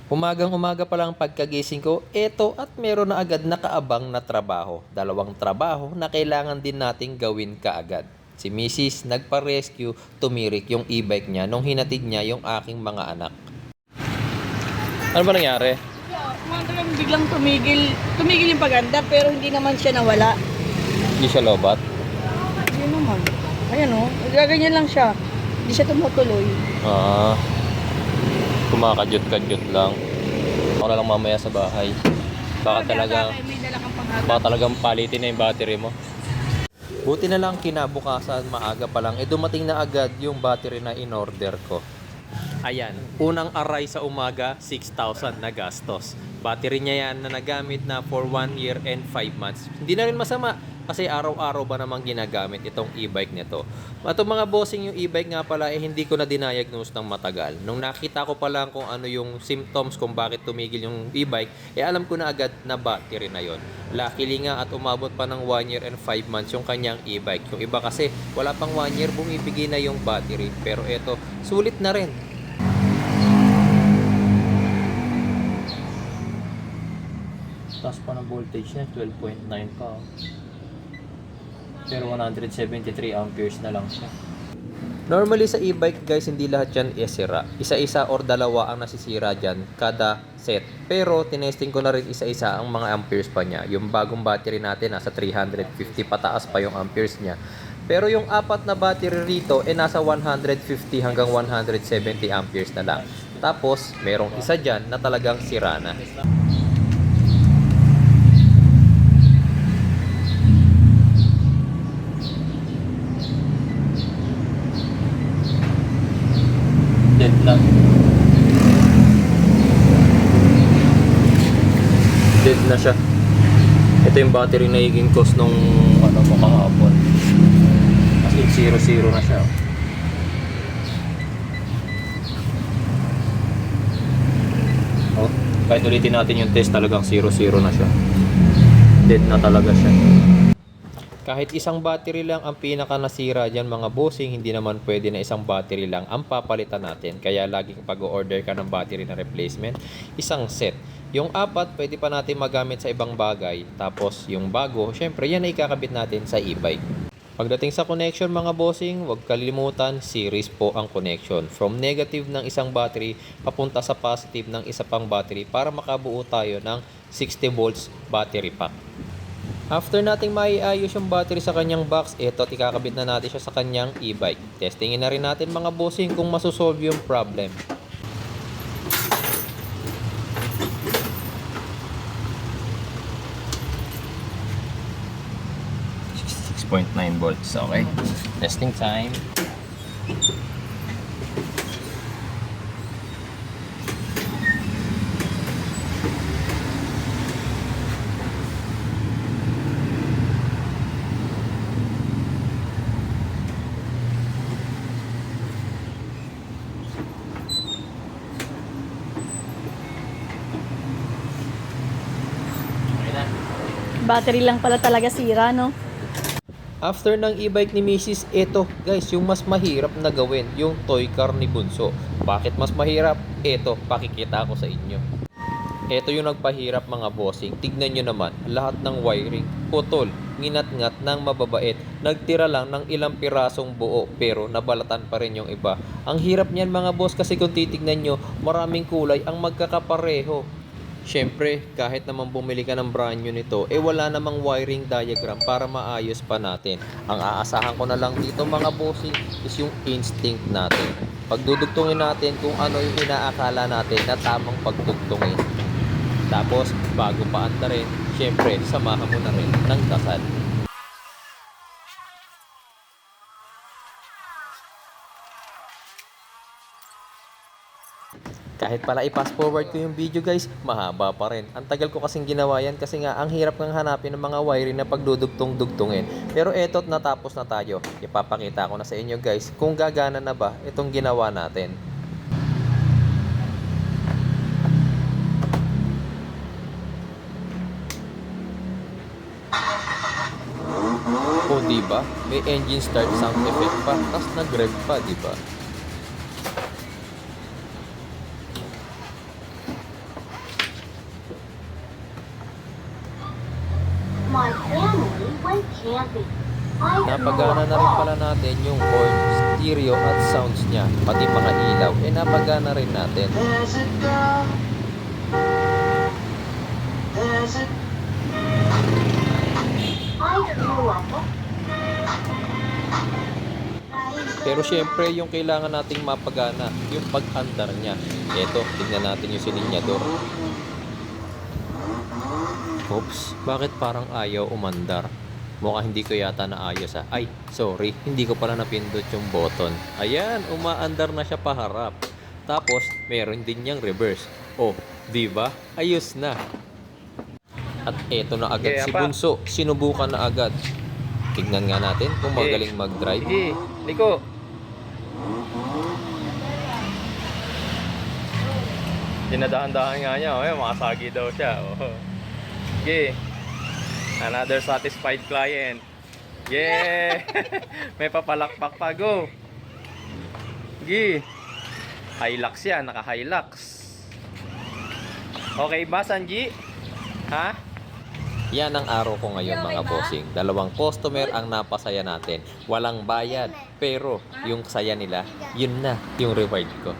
Umagang-umaga pa lang pagkagising ko, eto at meron na agad nakaabang na trabaho. Dalawang trabaho na kailangan din nating gawin kaagad. Si Mrs. nagpa-rescue, tumirik yung e-bike niya nung hinatid niya yung aking mga anak. Ano ba nangyari? Umaga lang biglang tumigil yung paganda pero hindi naman siya nawala. Hindi siya lobat? Yun naman. Ayan o, gaganyan lang siya. Hindi siya tumutuloy. Kumakadyot-kadyot lang. Ako na lang mamaya sa bahay. Baka May dala kang panghaga. talagang palitin na yung battery mo. Buti na lang kinabukasan, maaga pa lang, dumating na agad yung battery na in-order ko. Ayan, unang aray sa umaga, 6,000 na gastos. Battery niya yan na nagamit na for 1 year and 5 months. Hindi na rin masama kasi araw-araw ba namang ginagamit itong e-bike nito. At mga bossing, yung e-bike nga pala hindi ko na dinayagnos ng matagal. Nung nakita ko pa lang kung ano yung symptoms kung bakit tumigil yung e-bike, alam ko na agad na battery na yon. Luckily nga at umabot pa ng 1 year and 5 months yung kanyang e-bike. Yung iba kasi wala pang 1 year bumibigay na yung battery. Pero ito, sulit na rin. Taas pa ng voltage niya, 12.9 pa. Pero 173 amperes na lang siya. Normally sa e-bike guys, hindi lahat yan sira. Isa-isa or dalawa ang nasisira dyan kada set. Pero tinesting ko na rin isa-isa ang mga amperes pa niya. Yung bagong battery natin nasa 350 pataas pa yung amperes niya. Pero yung apat na battery rito nasa 150 hanggang 170 amperes na lang. Tapos merong isa dyan na talagang sira na. Dead na. Dead na siya. Ito yung battery na higing cost nung kahapon. As in 0-0 na siya. Oh, kahit ulitin natin yung test, talagang 0-0 na siya. Dead na talaga siya. Kahit isang battery lang ang pinaka nasira dyan mga bossing, hindi naman pwede na isang battery lang ang papalitan natin. Kaya laging pag-order ka ng battery na replacement, isang set. Yung apat, pwede pa natin magamit sa ibang bagay. Tapos yung bago, syempre yan ay ikakabit natin sa e-bike. Pagdating sa connection mga bossing, huwag kalimutan, series po ang connection. From negative ng isang battery, papunta sa positive ng isa pang battery para makabuo tayo ng 60 volts battery pack. After nating maiayos yung battery sa kanyang box, eto at ikakabit na natin siya sa kanyang e-bike. Testingin na rin natin mga bossing kung masosolve yung problem. .9 volts, okay. Testing time. Battery lang pala talaga sira, no? After ng e-bike ni Mrs. Eto guys, yung mas mahirap na gawin, yung toy car ni Bunso. Bakit mas mahirap? Eto, pakikita ko sa inyo. Eto yung nagpahirap mga bossing. Tignan nyo naman, lahat ng wiring, putol, nginat-ngat ng mababait. Nagtira lang ng ilang pirasong buo, pero nabalatan pa rin yung iba. Ang hirap niyan mga boss kasi kung titignan nyo, maraming kulay ang magkakapareho. Siyempre, kahit naman bumili ka ng brand new nito, wala namang wiring diagram para maayos pa natin. Ang aasahan ko na lang dito mga bossing is yung instinct natin. Pagdudugtungin natin kung ano yung inaakala natin na tamang pagdugtungin. Tapos, bago pa anda rin, siyempre, samahan mo na rin ng dasal. Kahit pala i-fast forward ko yung video guys, mahaba pa rin. Ang tagal ko kasing ginawa yan kasi nga ang hirap ng hanapin ng mga wiring na pagdudugtong-dugtungin. Pero eto't natapos na tayo. Ipapakita ko na sa inyo guys kung gagana na ba itong ginawa natin. O diba? May engine start sound effect pa, tas nag-rev pa, diba? Napagana na rin pala natin yung horn, stereo at sounds niya, pati mga ilaw, napagana rin natin. Pero syempre yung kailangan nating mapagana, yung pag-andar niya. Eto, tingnan natin yung silinyador. Oops, bakit parang ayaw umandar? Mukhang hindi ko yata naayos ha. Ay, sorry, hindi ko pala napindot yung button. Ayan, umaandar na siya paharap. Tapos, meron din niyang reverse. Oh, di ba? Ayos na. At eto na agad si Bunso. Sinubukan na agad. Tignan nga natin kung magaling mag-drive. Sige, liko. Dinadahan-dahan nga niya. Oh, makasagi daw siya. Oh. Sige. Another satisfied client. Yeah! May papalakpak pa. Go! Sige. Hilux yan. Naka-Hilux. Okay ba, Sanji? Ha? Yan ang araw ko ngayon mga bossing. 2 customer ang napasaya natin. Walang bayad. Pero yung saya nila, yun na yung reward ko.